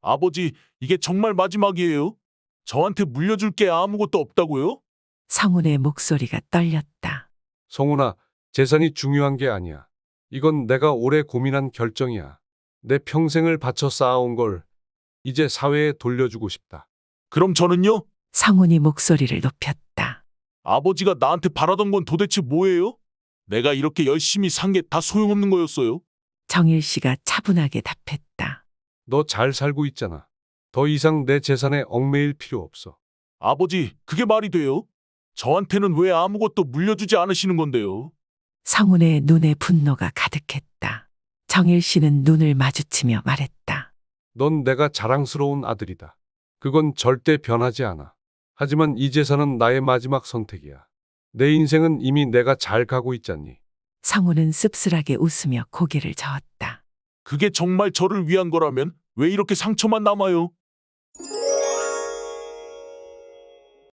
아버지, 이게 정말 마지막이에요? 저한테 물려줄 게 아무것도 없다고요? 성훈의 목소리가 떨렸다. 성훈아, 재산이 중요한 게 아니야. 이건 내가 오래 고민한 결정이야. 내 평생을 바쳐 쌓아온 걸 이제 사회에 돌려주고 싶다. 그럼 저는요? 성훈이 목소리를 높였다. 아버지가 나한테 바라던 건 도대체 뭐예요? 내가 이렇게 열심히 산 게 다 소용없는 거였어요? 정일 씨가 차분하게 답했다. 너 잘 살고 있잖아. 더 이상 내 재산에 얽매일 필요 없어. 아버지, 그게 말이 돼요? 저한테는 왜 아무것도 물려주지 않으시는 건데요? 성훈의 눈에 분노가 가득했다. 정일 씨는 눈을 마주치며 말했다. 넌 내가 자랑스러운 아들이다. 그건 절대 변하지 않아. 하지만 이 재산은 나의 마지막 선택이야. 내 인생은 이미 내가 잘 가고 있잖니. 성훈은 씁쓸하게 웃으며 고개를 저었다. 그게 정말 저를 위한 거라면 왜 이렇게 상처만 남아요?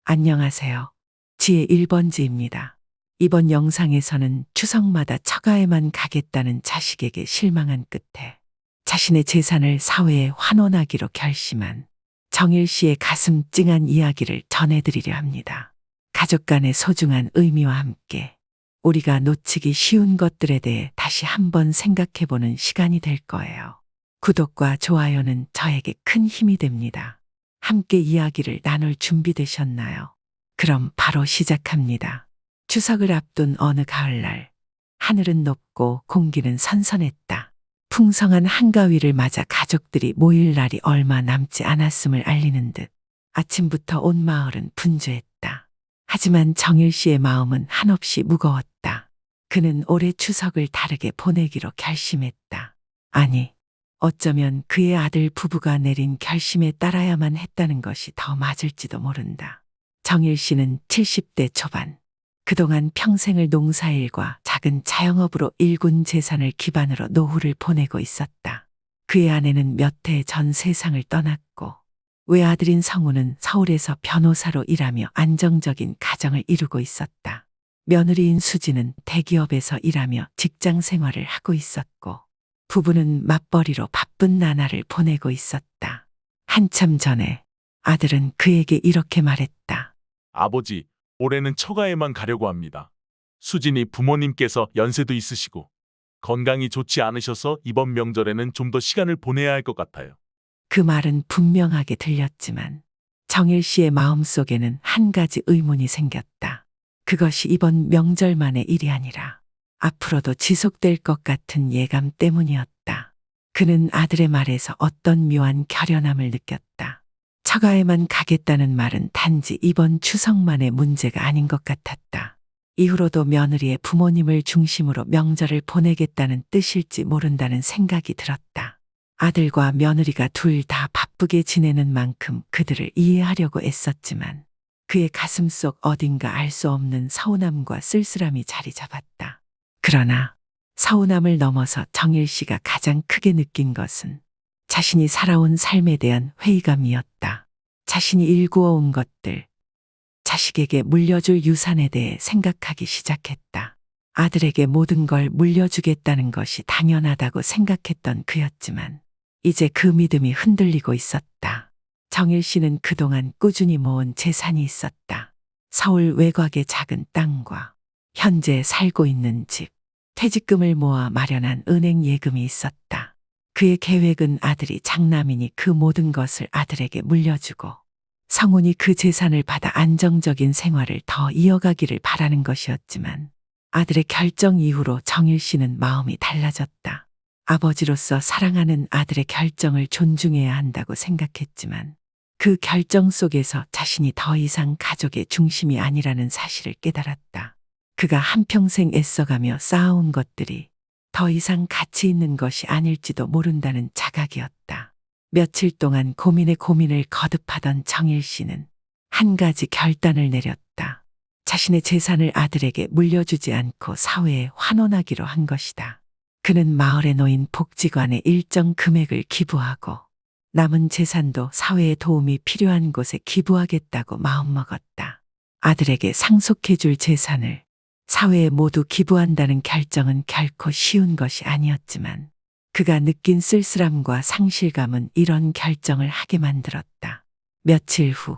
안녕하세요. 지혜 1번지입니다. 이번 영상에서는 추석마다 처가에만 가겠다는 자식에게 실망한 끝에 자신의 재산을 사회에 환원하기로 결심한 정일 씨의 가슴 찡한 이야기를 전해드리려 합니다. 가족 간의 소중한 의미와 함께 우리가 놓치기 쉬운 것들에 대해 다시 한번 생각해보는 시간이 될 거예요. 구독과 좋아요는 저에게 큰 힘이 됩니다. 함께 이야기를 나눌 준비되셨나요? 그럼 바로 시작합니다. 추석을 앞둔 어느 가을날, 하늘은 높고 공기는 선선했다. 풍성한 한가위를 맞아 가족들이 모일 날이 얼마 남지 않았음을 알리는 듯 아침부터 온 마을은 분주했다. 하지만 정일 씨의 마음은 한없이 무거웠다. 그는 올해 추석을 다르게 보내기로 결심했다. 아니, 어쩌면 그의 아들 부부가 내린 결심에 따라야만 했다는 것이 더 맞을지도 모른다. 정일 씨는 70대 초반, 그동안 평생을 농사일과 작은 자영업으로 일군 재산을 기반으로 노후를 보내고 있었다. 그의 아내는 몇 해 전 세상을 떠났고 외아들인 성우는 서울에서 변호사로 일하며 안정적인 가정을 이루고 있었다. 며느리인 수지는 대기업에서 일하며 직장 생활을 하고 있었고 부부는 맞벌이로 바쁜 나날을 보내고 있었다. 한참 전에 아들은 그에게 이렇게 말했다. 아버지, 올해는 처가에만 가려고 합니다. 수진이 부모님께서 연세도 있으시고 건강이 좋지 않으셔서 이번 명절에는 좀 더 시간을 보내야 할 것 같아요. 그 말은 분명하게 들렸지만 정일 씨의 마음속에는 한 가지 의문이 생겼다. 그것이 이번 명절만의 일이 아니라 앞으로도 지속될 것 같은 예감 때문이었다. 그는 아들의 말에서 어떤 묘한 결연함을 느꼈다. 처가에만 가겠다는 말은 단지 이번 추석만의 문제가 아닌 것 같았다. 이후로도 며느리의 부모님을 중심으로 명절을 보내겠다는 뜻일지 모른다는 생각이 들었다. 아들과 며느리가 둘 다 바쁘게 지내는 만큼 그들을 이해하려고 애썼지만 그의 가슴속 어딘가 알 수 없는 서운함과 쓸쓸함이 자리 잡았다. 그러나 서운함을 넘어서 정일 씨가 가장 크게 느낀 것은 자신이 살아온 삶에 대한 회의감이었다. 자신이 일구어온 것들, 자식에게 물려줄 유산에 대해 생각하기 시작했다. 아들에게 모든 걸 물려주겠다는 것이 당연하다고 생각했던 그였지만 이제 그 믿음이 흔들리고 있었다. 정일 씨는 그동안 꾸준히 모은 재산이 있었다. 서울 외곽의 작은 땅과 현재 살고 있는 집, 퇴직금을 모아 마련한 은행 예금이 있었다. 그의 계획은 아들이 장남이니 그 모든 것을 아들에게 물려주고 성훈이 그 재산을 받아 안정적인 생활을 더 이어가기를 바라는 것이었지만 아들의 결정 이후로 정일 씨는 마음이 달라졌다. 아버지로서 사랑하는 아들의 결정을 존중해야 한다고 생각했지만 그 결정 속에서 자신이 더 이상 가족의 중심이 아니라는 사실을 깨달았다. 그가 한평생 애써가며 쌓아온 것들이 더 이상 가치 있는 것이 아닐지도 모른다는 자각이었다. 며칠 동안 고민에 고민을 거듭하던 정일 씨는 한 가지 결단을 내렸다. 자신의 재산을 아들에게 물려주지 않고 사회에 환원하기로 한 것이다. 그는 마을에 놓인 복지관에 일정 금액을 기부하고 남은 재산도 사회에 도움이 필요한 곳에 기부하겠다고 마음먹었다. 아들에게 상속해줄 재산을 사회에 모두 기부한다는 결정은 결코 쉬운 것이 아니었지만 그가 느낀 쓸쓸함과 상실감은 이런 결정을 하게 만들었다. 며칠 후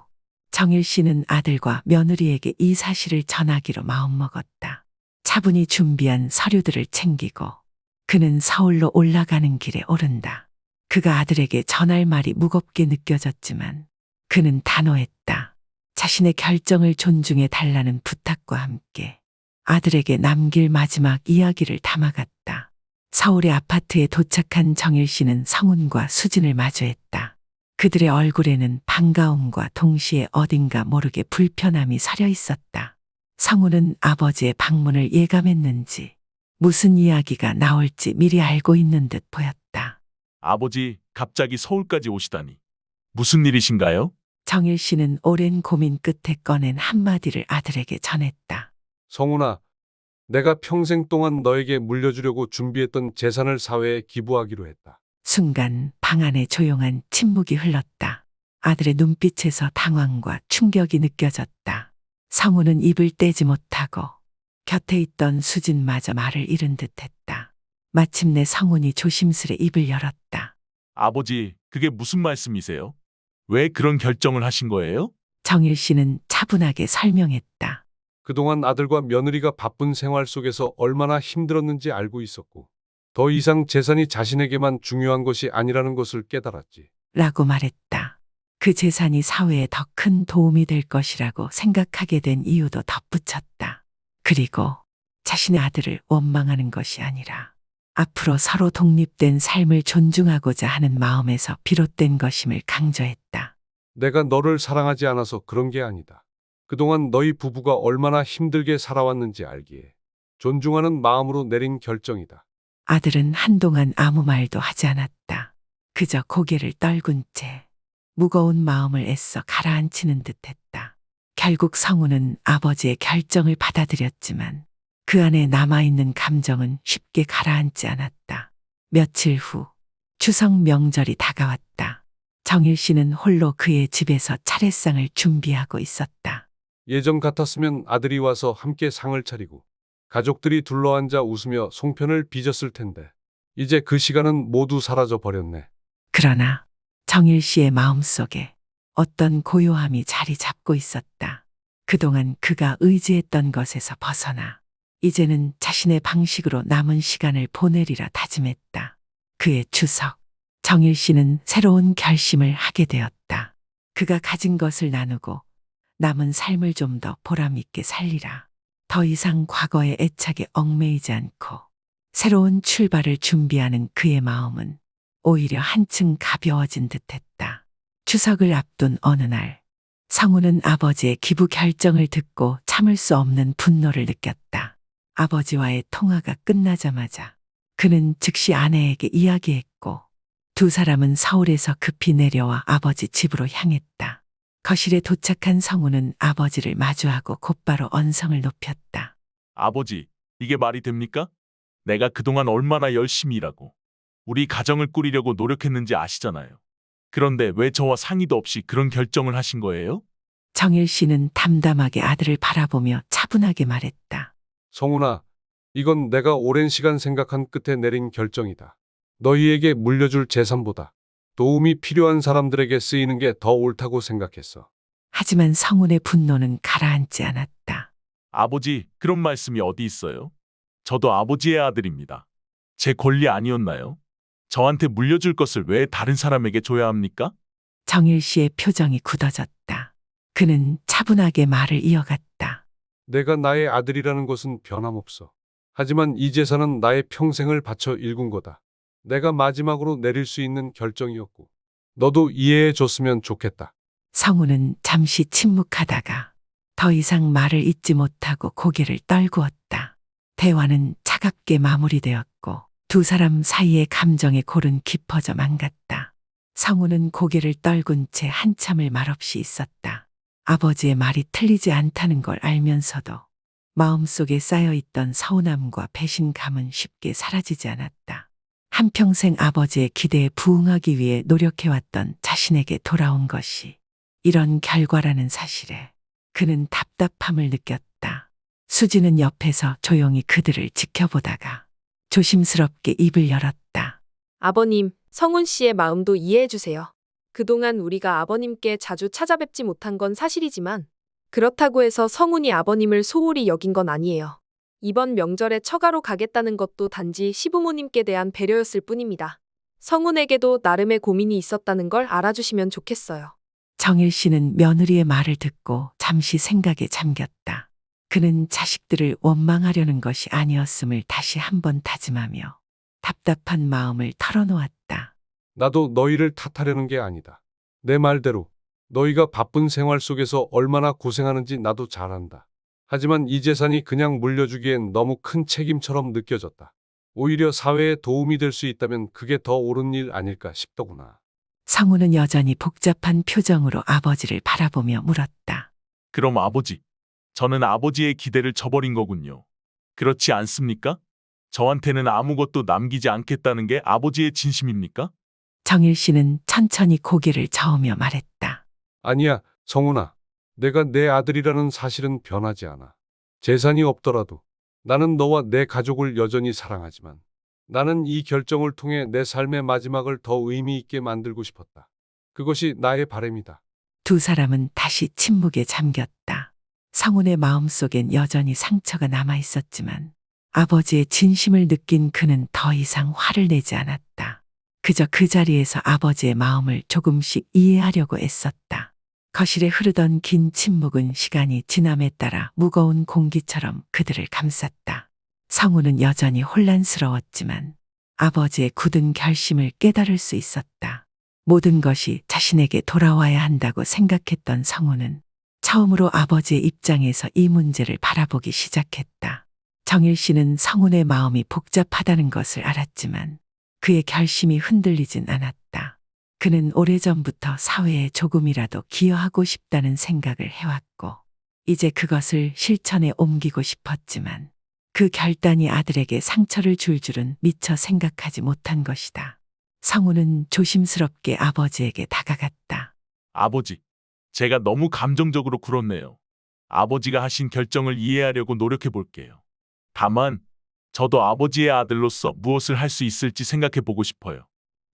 정일 씨는 아들과 며느리에게 이 사실을 전하기로 마음먹었다. 차분히 준비한 서류들을 챙기고 그는 서울로 올라가는 길에 오른다. 그가 아들에게 전할 말이 무겁게 느껴졌지만 그는 단호했다. 자신의 결정을 존중해 달라는 부탁과 함께 아들에게 남길 마지막 이야기를 담아갔다. 서울의 아파트에 도착한 정일 씨는 성훈과 수진을 마주했다. 그들의 얼굴에는 반가움과 동시에 어딘가 모르게 불편함이 서려 있었다. 성훈은 아버지의 방문을 예감했는지 무슨 이야기가 나올지 미리 알고 있는 듯 보였다. 아버지, 갑자기 서울까지 오시다니. 무슨 일이신가요? 정일 씨는 오랜 고민 끝에 꺼낸 한마디를 아들에게 전했다. 성훈아, 내가 평생 동안 너에게 물려주려고 준비했던 재산을 사회에 기부하기로 했다. 순간 방 안에 조용한 침묵이 흘렀다. 아들의 눈빛에서 당황과 충격이 느껴졌다. 성우는 입을 떼지 못하고 곁에 있던 수진마저 말을 잃은 듯했다. 마침내 성훈이 조심스레 입을 열었다. 아버지, 그게 무슨 말씀이세요? 왜 그런 결정을 하신 거예요? 정일 씨는 차분하게 설명했다. 그동안 아들과 며느리가 바쁜 생활 속에서 얼마나 힘들었는지 알고 있었고, 더 이상 재산이 자신에게만 중요한 것이 아니라는 것을 깨달았지. 라고 말했다. 그 재산이 사회에 더 큰 도움이 될 것이라고 생각하게 된 이유도 덧붙였다. 그리고 자신의 아들을 원망하는 것이 아니라 앞으로 서로 독립된 삶을 존중하고자 하는 마음에서 비롯된 것임을 강조했다. 내가 너를 사랑하지 않아서 그런 게 아니다. 그동안 너희 부부가 얼마나 힘들게 살아왔는지 알기에 존중하는 마음으로 내린 결정이다. 아들은 한동안 아무 말도 하지 않았다. 그저 고개를 떨군 채 무거운 마음을 애써 가라앉히는 듯했다. 결국 성우는 아버지의 결정을 받아들였지만 그 안에 남아있는 감정은 쉽게 가라앉지 않았다. 며칠 후 추석 명절이 다가왔다. 정일 씨는 홀로 그의 집에서 차례상을 준비하고 있었다. 예전 같았으면 아들이 와서 함께 상을 차리고 가족들이 둘러앉아 웃으며 송편을 빚었을 텐데 이제 그 시간은 모두 사라져 버렸네. 그러나 정일 씨의 마음속에 어떤 고요함이 자리 잡고 있었다. 그동안 그가 의지했던 것에서 벗어나 이제는 자신의 방식으로 남은 시간을 보내리라 다짐했다. 그의 추석, 정일 씨는 새로운 결심을 하게 되었다. 그가 가진 것을 나누고 남은 삶을 좀 더 보람있게 살리라. 더 이상 과거의 애착에 얽매이지 않고 새로운 출발을 준비하는 그의 마음은 오히려 한층 가벼워진 듯했다. 추석을 앞둔 어느 날, 성우는 아버지의 기부 결정을 듣고 참을 수 없는 분노를 느꼈다. 아버지와의 통화가 끝나자마자 그는 즉시 아내에게 이야기했고 두 사람은 서울에서 급히 내려와 아버지 집으로 향했다. 거실에 도착한 성우는 아버지를 마주하고 곧바로 언성을 높였다. 아버지, 이게 말이 됩니까? 내가 그동안 얼마나 열심히 일하고 우리 가정을 꾸리려고 노력했는지 아시잖아요. 그런데 왜 저와 상의도 없이 그런 결정을 하신 거예요? 정일 씨는 담담하게 아들을 바라보며 차분하게 말했다. 성훈아, 이건 내가 오랜 시간 생각한 끝에 내린 결정이다. 너희에게 물려줄 재산보다 도움이 필요한 사람들에게 쓰이는 게 더 옳다고 생각했어. 하지만 성훈의 분노는 가라앉지 않았다. 아버지, 그런 말씀이 어디 있어요? 저도 아버지의 아들입니다. 제 권리 아니었나요? 저한테 물려줄 것을 왜 다른 사람에게 줘야 합니까? 정일 씨의 표정이 굳어졌다. 그는 차분하게 말을 이어갔다. 내가 나의 아들이라는 것은 변함없어. 하지만 이 재산은 나의 평생을 바쳐 일군 거다. 내가 마지막으로 내릴 수 있는 결정이었고 너도 이해해 줬으면 좋겠다. 성우는 잠시 침묵하다가 더 이상 말을 잇지 못하고 고개를 떨구었다. 대화는 차갑게 마무리되었고 두 사람 사이의 감정의 골은 깊어져 망갔다. 성우는 고개를 떨군 채 한참을 말없이 있었다. 아버지의 말이 틀리지 않다는 걸 알면서도 마음속에 쌓여있던 서운함과 배신감은 쉽게 사라지지 않았다. 한평생 아버지의 기대에 부응하기 위해 노력해왔던 자신에게 돌아온 것이 이런 결과라는 사실에 그는 답답함을 느꼈다. 수지는 옆에서 조용히 그들을 지켜보다가 조심스럽게 입을 열었다. 아버님, 성훈 씨의 마음도 이해해 주세요. 그동안 우리가 아버님께 자주 찾아뵙지 못한 건 사실이지만 그렇다고 해서 성훈이 아버님을 소홀히 여긴 건 아니에요. 이번 명절에 처가로 가겠다는 것도 단지 시부모님께 대한 배려였을 뿐입니다. 성훈에게도 나름의 고민이 있었다는 걸 알아주시면 좋겠어요. 정일 씨는 며느리의 말을 듣고 잠시 생각에 잠겼다. 그는 자식들을 원망하려는 것이 아니었음을 다시 한번 다짐하며 답답한 마음을 털어놓았다. 나도 너희를 탓하려는 게 아니다. 내 말대로 너희가 바쁜 생활 속에서 얼마나 고생하는지 나도 잘 안다. 하지만 이 재산이 그냥 물려주기엔 너무 큰 책임처럼 느껴졌다. 오히려 사회에 도움이 될 수 있다면 그게 더 옳은 일 아닐까 싶더구나. 성우는 여전히 복잡한 표정으로 아버지를 바라보며 물었다. 그럼 아버지, 저는 아버지의 기대를 저버린 거군요. 그렇지 않습니까? 저한테는 아무것도 남기지 않겠다는 게 아버지의 진심입니까? 정일 씨는 천천히 고개를 저으며 말했다. 아니야, 성훈아. 내가 내 아들이라는 사실은 변하지 않아. 재산이 없더라도 나는 너와 내 가족을 여전히 사랑하지만 나는 이 결정을 통해 내 삶의 마지막을 더 의미 있게 만들고 싶었다. 그것이 나의 바람이다. 두 사람은 다시 침묵에 잠겼다. 성훈의 마음속엔 여전히 상처가 남아 있었지만 아버지의 진심을 느낀 그는 더 이상 화를 내지 않았다. 그저 그 자리에서 아버지의 마음을 조금씩 이해하려고 애썼다. 거실에 흐르던 긴 침묵은 시간이 지남에 따라 무거운 공기처럼 그들을 감쌌다. 성우는 여전히 혼란스러웠지만 아버지의 굳은 결심을 깨달을 수 있었다. 모든 것이 자신에게 돌아와야 한다고 생각했던 성우는 처음으로 아버지의 입장에서 이 문제를 바라보기 시작했다. 정일 씨는 성훈의 마음이 복잡하다는 것을 알았지만 그의 결심이 흔들리진 않았다. 그는 오래전부터 사회에 조금이라도 기여하고 싶다는 생각을 해왔고 이제 그것을 실천에 옮기고 싶었지만 그 결단이 아들에게 상처를 줄 줄은 미처 생각하지 못한 것이다. 성우는 조심스럽게 아버지에게 다가갔다. 아버지, 제가 너무 감정적으로 굴었네요. 아버지가 하신 결정을 이해하려고 노력해 볼게요. 다만 저도 아버지의 아들로서 무엇을 할 수 있을지 생각해 보고 싶어요.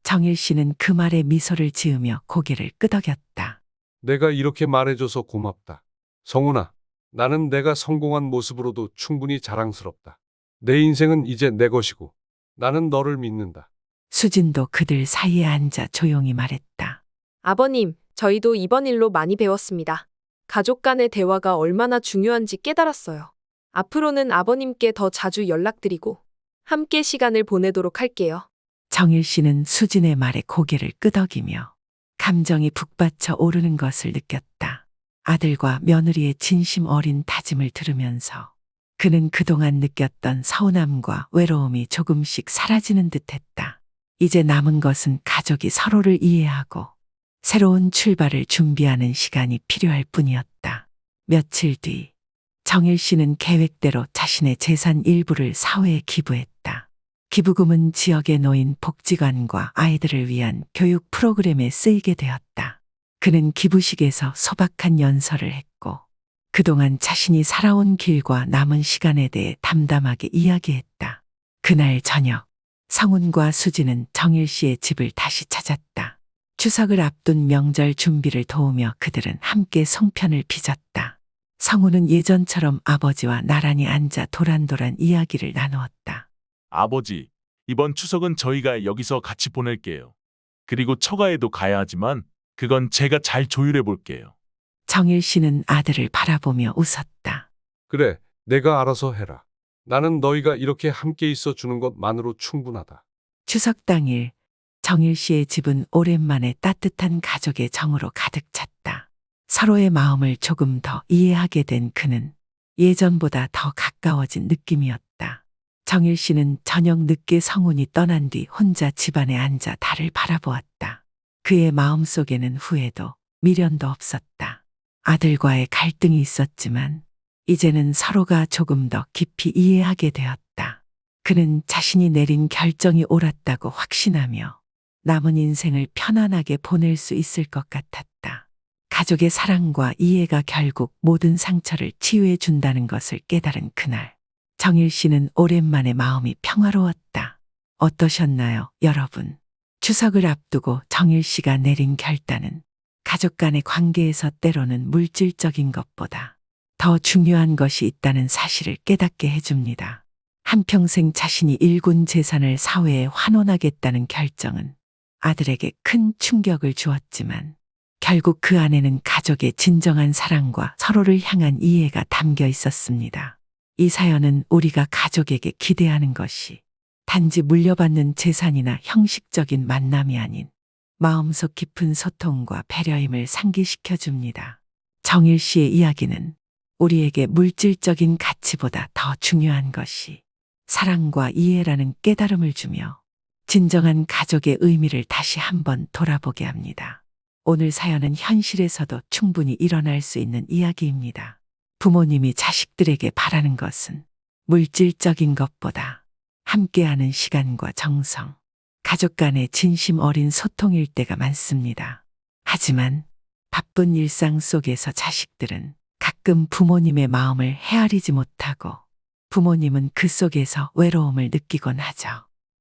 정일 씨는 그 말에 미소를 지으며 고개를 끄덕였다. 내가 이렇게 말해줘서 고맙다. 성훈아, 나는 내가 성공한 모습으로도 충분히 자랑스럽다. 내 인생은 이제 내 것이고 나는 너를 믿는다. 수진도 그들 사이에 앉아 조용히 말했다. 아버님, 저희도 이번 일로 많이 배웠습니다. 가족 간의 대화가 얼마나 중요한지 깨달았어요. 앞으로는 아버님께 더 자주 연락드리고 함께 시간을 보내도록 할게요. 정일 씨는 수진의 말에 고개를 끄덕이며 감정이 북받쳐 오르는 것을 느꼈다. 아들과 며느리의 진심 어린 다짐을 들으면서 그는 그동안 느꼈던 서운함과 외로움이 조금씩 사라지는 듯했다. 이제 남은 것은 가족이 서로를 이해하고 새로운 출발을 준비하는 시간이 필요할 뿐이었다. 며칠 뒤 정일 씨는 계획대로 자신의 재산 일부를 사회에 기부했다. 기부금은 지역의 노인 복지관과 아이들을 위한 교육 프로그램에 쓰이게 되었다. 그는 기부식에서 소박한 연설을 했고 그동안 자신이 살아온 길과 남은 시간에 대해 담담하게 이야기했다. 그날 저녁 성훈과 수지는 정일 씨의 집을 다시 찾았다. 추석을 앞둔 명절 준비를 도우며 그들은 함께 송편을 빚었다. 성훈은 예전처럼 아버지와 나란히 앉아 도란도란 이야기를 나누었다. 아버지, 이번 추석은 저희가 여기서 같이 보낼게요. 그리고 처가에도 가야 하지만 그건 제가 잘 조율해 볼게요. 정일 씨는 아들을 바라보며 웃었다. 그래, 내가 알아서 해라. 나는 너희가 이렇게 함께 있어 주는 것만으로 충분하다. 추석 당일 정일 씨의 집은 오랜만에 따뜻한 가족의 정으로 가득 찼다. 서로의 마음을 조금 더 이해하게 된 그는 예전보다 더 가까워진 느낌이었다. 정일 씨는 저녁 늦게 성훈이 떠난 뒤 혼자 집안에 앉아 달을 바라보았다. 그의 마음속에는 후회도 미련도 없었다. 아들과의 갈등이 있었지만 이제는 서로가 조금 더 깊이 이해하게 되었다. 그는 자신이 내린 결정이 옳았다고 확신하며 남은 인생을 편안하게 보낼 수 있을 것 같았다. 가족의 사랑과 이해가 결국 모든 상처를 치유해 준다는 것을 깨달은 그날, 정일 씨는 오랜만에 마음이 평화로웠다. 어떠셨나요, 여러분? 추석을 앞두고 정일 씨가 내린 결단은 가족 간의 관계에서 때로는 물질적인 것보다 더 중요한 것이 있다는 사실을 깨닫게 해줍니다. 한평생 자신이 일군 재산을 사회에 환원하겠다는 결정은 아들에게 큰 충격을 주었지만 결국 그 안에는 가족의 진정한 사랑과 서로를 향한 이해가 담겨 있었습니다. 이 사연은 우리가 가족에게 기대하는 것이 단지 물려받는 재산이나 형식적인 만남이 아닌 마음속 깊은 소통과 배려임을 상기시켜 줍니다. 정일 씨의 이야기는 우리에게 물질적인 가치보다 더 중요한 것이 사랑과 이해라는 깨달음을 주며 진정한 가족의 의미를 다시 한번 돌아보게 합니다. 오늘 사연은 현실에서도 충분히 일어날 수 있는 이야기입니다. 부모님이 자식들에게 바라는 것은 물질적인 것보다 함께하는 시간과 정성, 가족 간의 진심 어린 소통일 때가 많습니다. 하지만 바쁜 일상 속에서 자식들은 가끔 부모님의 마음을 헤아리지 못하고 부모님은 그 속에서 외로움을 느끼곤 하죠.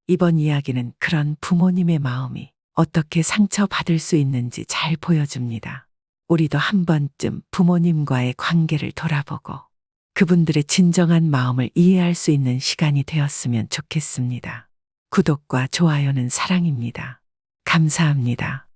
이번 이야기는 그런 부모님의 마음이 어떻게 상처받을 수 있는지 잘 보여줍니다. 우리도 한 번쯤 부모님과의 관계를 돌아보고 그분들의 진정한 마음을 이해할 수 있는 시간이 되었으면 좋겠습니다. 구독과 좋아요는 사랑입니다. 감사합니다.